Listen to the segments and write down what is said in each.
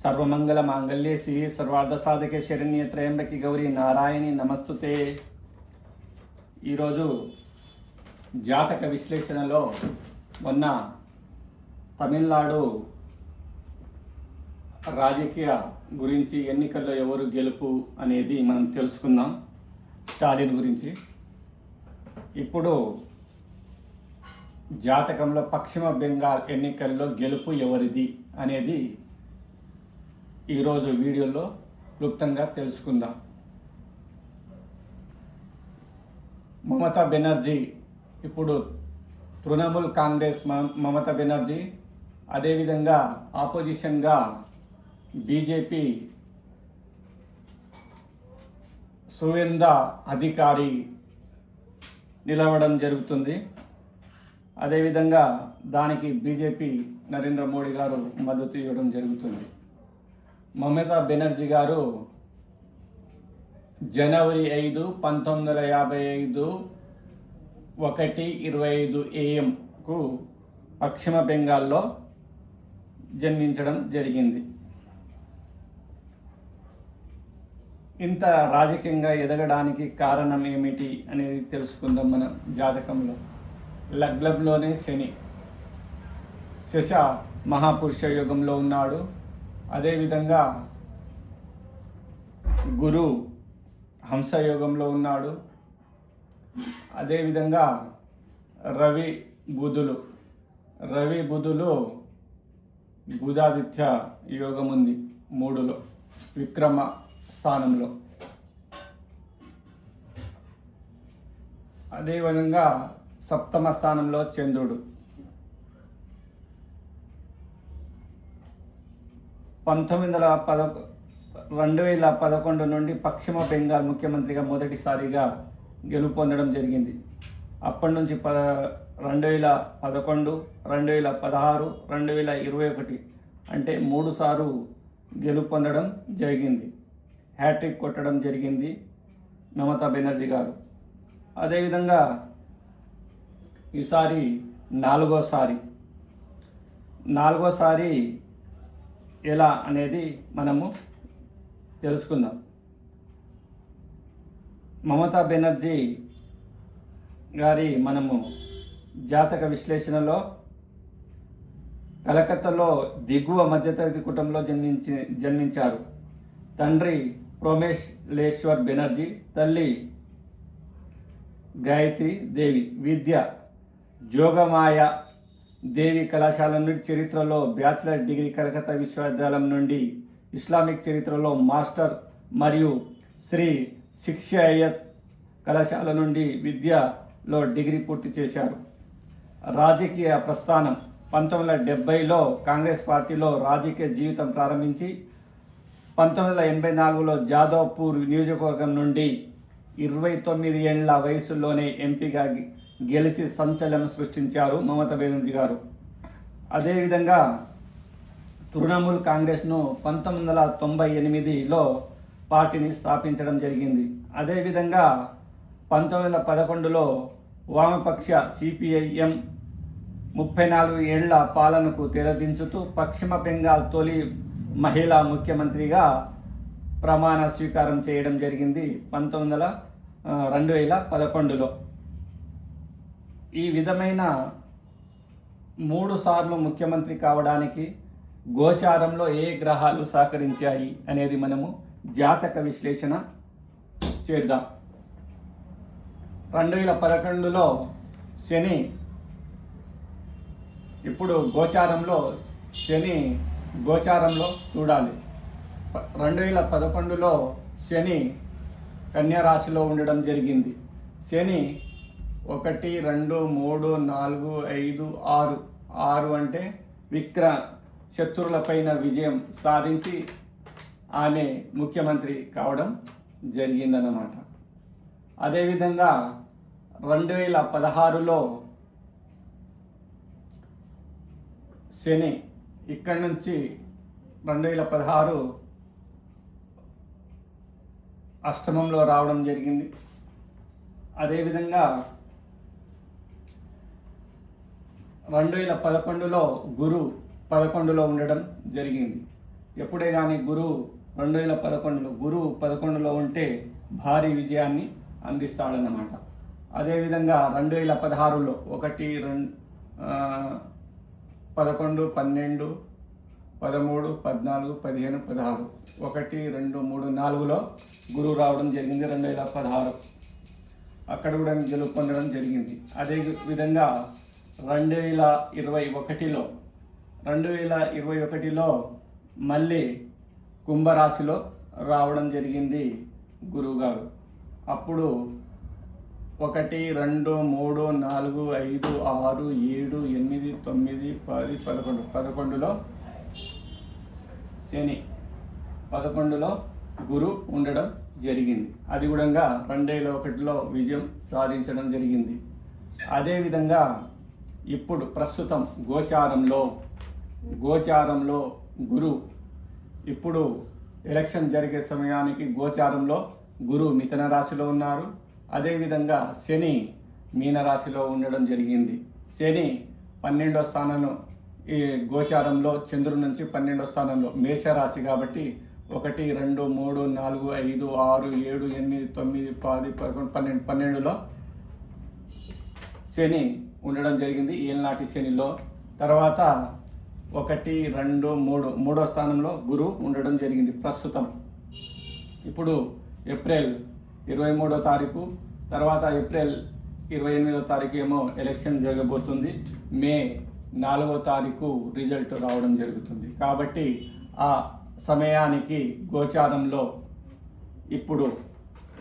సర్వమంగళ మాంగళ్యే శివే సర్వార్థ సాధకే శరణ్యే త్రయంబకి గౌరీ నారాయణి నమస్తుతే. ఈరోజు జాతక విశ్లేషణలో మొన్న తమిళనాడు రాజకీయ గురించి ఎన్నికల్లో ఎవరు గెలుపు అనేది మనం తెలుసుకుందాం. స్టాలిన్ గురించి. ఇప్పుడు జాతకంలో పశ్చిమ బెంగాల్ ఎన్నికల్లో గెలుపు ఎవరిది అనేది ఈరోజు వీడియోలో క్లుప్తంగా తెలుసుకుందాం. మమతా బెనర్జీ ఇప్పుడు తృణమూల్ కాంగ్రెస్ మమతా బెనర్జీ, అదేవిధంగా ఆపోజిషన్గా బీజేపీ సువేందా అధికారి నిలవడం జరుగుతుంది. అదేవిధంగా దానికి బీజేపీ నరేంద్ర మోడీ గారు మద్దతు ఇవ్వడం జరుగుతుంది. మమతా బెనర్జీ గారు జనవరి 5, 1955 1:25 AM పశ్చిమ బెంగాల్లో జన్మించడం జరిగింది. ఇంత రాజకీయంగా ఎదగడానికి కారణం ఏమిటి అనేది తెలుసుకుందాం. మన జాతకంలో లగ్నంలోనే శని శశ మహాపురుష యోగంలో ఉన్నాడు. అదేవిధంగా గురు హంసయోగంలో ఉన్నాడు. అదేవిధంగా రవి బుధులు బుధాదిత్య యోగం ఉంది 3లో విక్రమ స్థానంలో. అదేవిధంగా సప్తమ స్థానంలో చంద్రుడు. 2011 నుండి పశ్చిమ బెంగాల్ ముఖ్యమంత్రిగా మొదటిసారిగా గెలుపొందడం జరిగింది. అప్పటి నుంచి 2011, 2016, 2021 అంటే 3 సార్లు గెలుపొందడం జరిగింది. హ్యాట్రిక్ కొట్టడం జరిగింది మమతా బెనర్జీ గారు. అదేవిధంగా ఈసారి నాలుగోసారి ఎలా అనేది మనము తెలుసుకుందాం. మమతా బెనర్జీ గారి మనము జాతక విశ్లేషణలో కలకత్తాలో దిగువ మధ్యతరగతి కుటుంబంలో జన్మించారు. తండ్రి ప్రోమేశ్వర్ బెనర్జీ, తల్లి గాయత్రి దేవి. విద్య జోగమాయ దేవి కళాశాల నుండి చరిత్రలో బ్యాచిలర్ డిగ్రీ, కలకత్తా విశ్వవిద్యాలయం నుండి ఇస్లామిక్ చరిత్రలో మాస్టర్ మరియు శ్రీ శిక్షయత్ కళాశాల నుండి విద్యలో డిగ్రీ పూర్తి చేశారు. రాజకీయ ప్రస్థానం 1970లో కాంగ్రెస్ పార్టీలో రాజకీయ జీవితం ప్రారంభించి 1984లో జాదవ్పూర్ నియోజకవర్గం నుండి 29 ఏళ్ల వయసులోనే ఎంపీగా గెలిచి సంచలనం సృష్టించారు మమతా బెనర్జీ గారు. అదేవిధంగా తృణమూల్ కాంగ్రెస్ను 1998లో పార్టీని స్థాపించడం జరిగింది. అదేవిధంగా 1911లో వామపక్ష సిపిఐఎం 34 ఏళ్ల పాలనకు తెరదించుతూ పశ్చిమ బెంగాల్ తొలి మహిళా ముఖ్యమంత్రిగా ప్రమాణ స్వీకారం చేయడం జరిగింది 2011లో. ఈ విధమైన 3 సార్లు ముఖ్యమంత్రి కావడానికి గోచారంలో ఏ గ్రహాలు సహకరించాయి అనేది మనము జాతక విశ్లేషణ చేద్దాం. 2011లో శని, ఇప్పుడు గోచారంలో చూడాలి. 2011లో శని కన్యా రాశిలో ఉండడం జరిగింది. శని 1, 2, 3, 4, 5, 6 అంటే శత్రువులపైన విజయం సాధించి ఆమె ముఖ్యమంత్రి కావడం జరిగిందన్నమాట. అదేవిధంగా 2016లో శని ఇక్కడి నుంచి 2016 అష్టమంలో రావడం జరిగింది. అదేవిధంగా 2011లో గురు 11లో ఉండడం జరిగింది. ఎప్పుడే కానీ గురువు 2011లో గురువు 11లో ఉంటే భారీ విజయాన్ని అందిస్తాడన్నమాట. అదేవిధంగా 2016లో 1, 2, 11, 12, 13, 14, 15, 16 1, 2, 3, 4లో గురువు రావడం జరిగింది. 2016 అక్కడ కూడా గెలుపు పొందడం జరిగింది. అదే విధంగా 2021లో మళ్ళీ కుంభరాశిలో రావడం జరిగింది గురువు గారు. అప్పుడు 1, 2, 3, 4, 5, 6, 7, 8, 9, 10, 11 11లో శని, 11లో గురు ఉండడం జరిగింది. అది కూడా 2001లో విజయం సాధించడం జరిగింది. అదేవిధంగా ఇప్పుడు ప్రస్తుతం గోచారంలో గురు ఇప్పుడు ఎలక్షన్ జరిగే సమయానికి గోచారంలో గురు మిథున రాశిలో ఉన్నారు. అదేవిధంగా శని మీనరాశిలో ఉండడం జరిగింది. శని 12వ స్థానంలో ఈ గోచారంలో చంద్రుడి నుంచి 12వ స్థానంలో మేషరాశి కాబట్టి 1, 2, 3, 4, 5, 6, 7, 8, 9, 10, 11, 12లో శని ఉండడం జరిగింది ఏళ్ళనాటి శనిలో. తర్వాత 1, 2, 3 మూడో స్థానంలో గురువు ఉండడం జరిగింది ప్రస్తుతం. ఇప్పుడు ఏప్రిల్ 23వ తారీఖు, తర్వాత ఏప్రిల్ 28వ తారీఖు ఏమో ఎలక్షన్ జరగబోతుంది. మే 4వ తారీఖు రిజల్ట్ రావడం జరుగుతుంది. కాబట్టి ఆ సమయానికి గోచారంలో ఇప్పుడు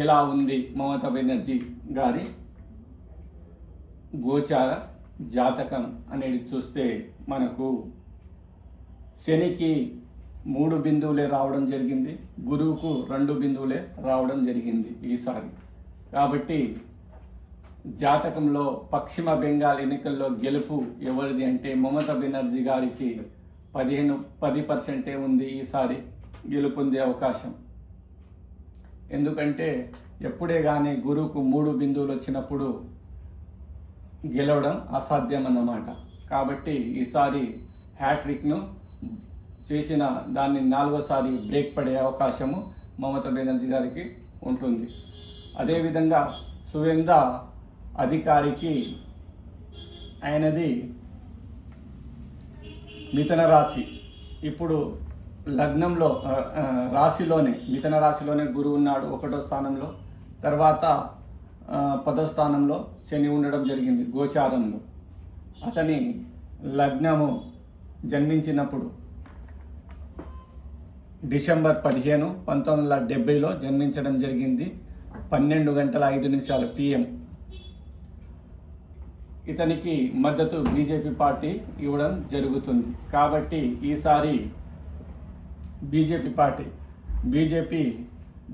ఎలా ఉంది మమతా బెనర్జీ గారి గోచార జాతకం అనేది చూస్తే మనకు శనికి 3 బిందువులే రావడం జరిగింది, గురువుకు 2 బిందువులే రావడం జరిగింది ఈసారి. కాబట్టి జాతకంలో పశ్చిమ బెంగాల్ ఎన్నికల్లో గెలుపు ఎవరిది అంటే మమతా బెనర్జీ గారికి 10% ఉంది ఈసారి గెలుపొందే అవకాశం. ఎందుకంటే ఎప్పుడే కానీ గురువుకు 3 బిందువులు వచ్చినప్పుడు గెలవడం అసాధ్యం అన్నమాట. కాబట్టి ఈసారి హ్యాట్రిక్ను చేసిన దాన్ని 4వసారి బ్రేక్ పడే అవకాశము మమతా బెనర్జీ గారికి ఉంటుంది. అదేవిధంగా సువేంద అధికారికి ఆయనది మిథున రాశి. ఇప్పుడు లగ్నంలో రాశిలోనే మిథున రాశిలోనే గురువు ఉన్నాడు 1వ స్థానంలో. తర్వాత 10వ స్థానంలో శని ఉండడం జరిగింది గోచారంలో. అతని లగ్నము జన్మించినప్పుడు డిసెంబర్ 15, 1970లో జన్మించడం జరిగింది. 12:05 PM. ఇతనికి మద్దతు బీజేపీ పార్టీ ఇవ్వడం జరుగుతుంది. కాబట్టి ఈసారి బీజేపీ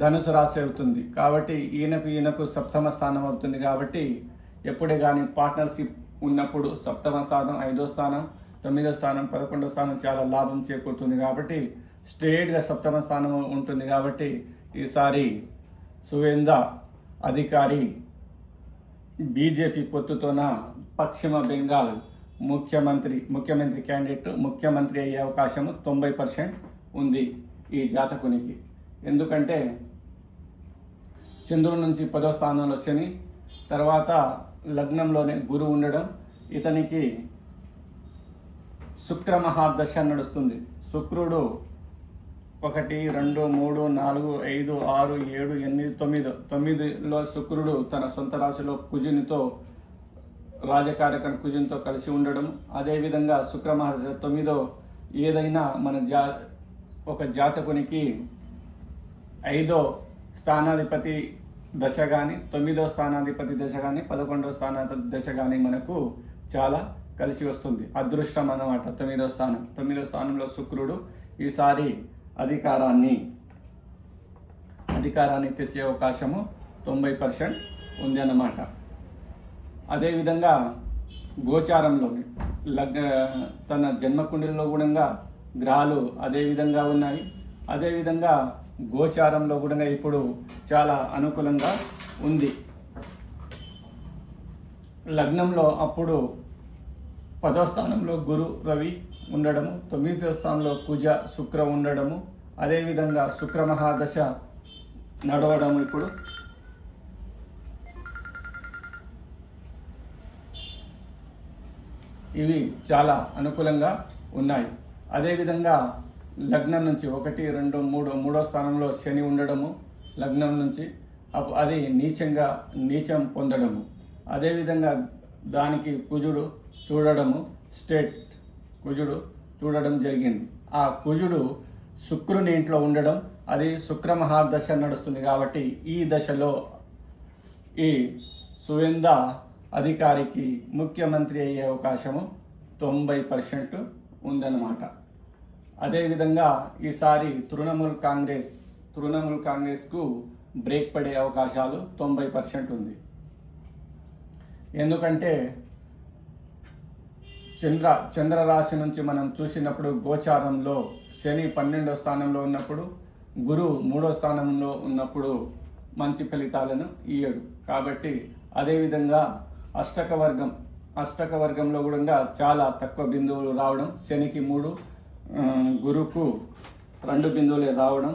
ధనుసు రాశి అవుతుంది. కాబట్టి ఈయనకు 7వ స్థానం అవుతుంది. కాబట్టి ఎప్పుడే కానీ పార్ట్నర్షిప్ ఉన్నప్పుడు 7వ స్థానం, 5వ స్థానం, 9వ స్థానం, 11వ స్థానం చాలా లాభం చేకూరుతుంది. కాబట్టి స్ట్రేట్గా 7వ స్థానం ఉంటుంది. కాబట్టి ఈసారి సువేంద అధికారి బీజేపీ పొత్తుతోన పశ్చిమ బెంగాల్ ముఖ్యమంత్రి క్యాండిడేట్ ముఖ్యమంత్రి అయ్యే అవకాశం 90% ఉంది ఈ జాతకునికి. ఎందుకంటే చంద్రుడి నుంచి 10వ స్థానంలో శని, తర్వాత లగ్నంలోనే గురువు ఉండడం, ఇతనికి శుక్ర మహాదశ నడుస్తుంది. శుక్రుడు 1, 2, 3, 4, 5, 6, 7, 8, 9లో శుక్రుడు తన సొంత రాశిలో కుజునితో రాజకారకం కుజునితో కలిసి ఉండడం. అదేవిధంగా శుక్ర మహాదశ 9వ ఏదైనా మన ఒక జాతకునికి 5వ స్థానాధిపతి దశ కానీ, 9వ స్థానాధిపతి దశ కానీ, 11వ స్థానాధిపతి దశ కానీ మనకు చాలా కలిసి వస్తుంది. అదృష్టం అన్నమాట 9వ స్థానం. 9వ స్థానంలో శుక్రుడు ఈసారి అధికారాన్ని తెచ్చే అవకాశము 90% ఉంది అన్నమాట. అదేవిధంగా గోచారంలోని తన జన్మకుండలిలో కూడా గ్రహాలు అదేవిధంగా ఉన్నాయి. అదేవిధంగా గోచారంలో కూడా ఇప్పుడు చాలా అనుకూలంగా ఉంది. లగ్నంలో అప్పుడు 10వ స్థానంలో గురు రవి ఉండడము, 9వ స్థానంలో కుజ శుక్ర ఉండడము, అదేవిధంగా శుక్ర మహాదశ నడవడం ఇప్పుడు ఇవి చాలా అనుకూలంగా ఉన్నాయి. అదేవిధంగా లగ్నం నుంచి 1, 2, 3 మూడో స్థానంలో శని ఉండడము, లగ్నం నుంచి అది నీచం పొందడము, అదేవిధంగా దానికి కుజుడు చూడడము, కుజుడు చూడడం జరిగింది. ఆ కుజుడు శుక్రుని ఇంట్లో ఉండడం, అది శుక్ర మహాదశ నడుస్తుంది కాబట్టి ఈ దశలో ఈ సువేంద అధికారికి ముఖ్యమంత్రి అయ్యే అవకాశము 90% ఉందన్నమాట. అదేవిధంగా ఈసారి తృణమూల్ కాంగ్రెస్కు బ్రేక్ పడే అవకాశాలు 90% ఉంది. ఎందుకంటే చంద్ర రాశి నుంచి మనం చూసినప్పుడు గోచారంలో శని 12వ స్థానంలో ఉన్నప్పుడు, గురు 3వ స్థానంలో ఉన్నప్పుడు మంచి ఫలితాలను ఇయ్యడు. కాబట్టి అదేవిధంగా అష్టక వర్గంలో కూడా చాలా తక్కువ బిందువులు రావడం, శనికి 3, గురుకు 2 బిందువులే రావడం,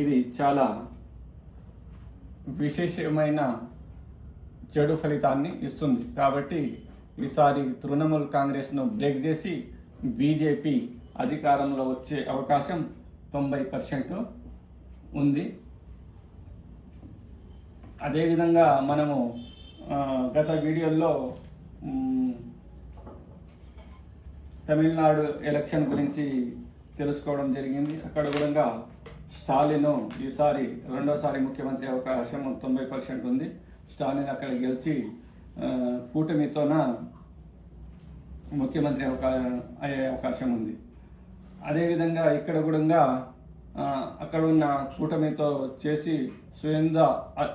ఇది చాలా విశేషమైన చెడు ఫలితాన్ని ఇస్తుంది. కాబట్టి ఈసారి తృణమూల్ కాంగ్రెస్ను బ్రేక్ చేసి బీజేపీ అధికారంలో వచ్చే అవకాశం 90% ఉంది. అదేవిధంగా మనము గత వీడియోల్లో తమిళనాడు ఎలక్షన్ గురించి తెలుసుకోవడం జరిగింది. అక్కడ కూడా స్టాలిన్ ఈసారి రెండోసారి ముఖ్యమంత్రి అవకాశం 90% ఉంది. స్టాలిన్ అక్కడ గెలిచి కూటమితోన ముఖ్యమంత్రి అయ్యే అవకాశం ఉంది. అదేవిధంగా ఇక్కడ కూడా అక్కడ ఉన్న కూటమితో చేసి సువేంద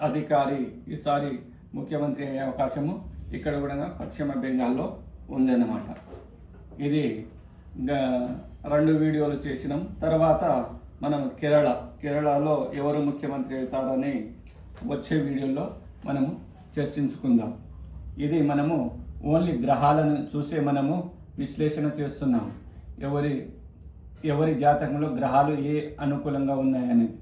అధికారి ఈసారి ముఖ్యమంత్రి అయ్యే అవకాశము ఇక్కడ కూడా పశ్చిమ బెంగాల్లో ఉందన్నమాట. ఇది 2 వీడియోలు చేసినాం. తర్వాత మనం కేరళలో ఎవరు ముఖ్యమంత్రి అవుతారని వచ్చే వీడియోలో మనము చర్చించుకుందాం. ఇది మనము ఓన్లీ గ్రహాలను చూసే మనము విశ్లేషణ చేస్తున్నాం, ఎవరి జాతకంలో గ్రహాలు ఏ అనుకూలంగా ఉన్నాయనేది.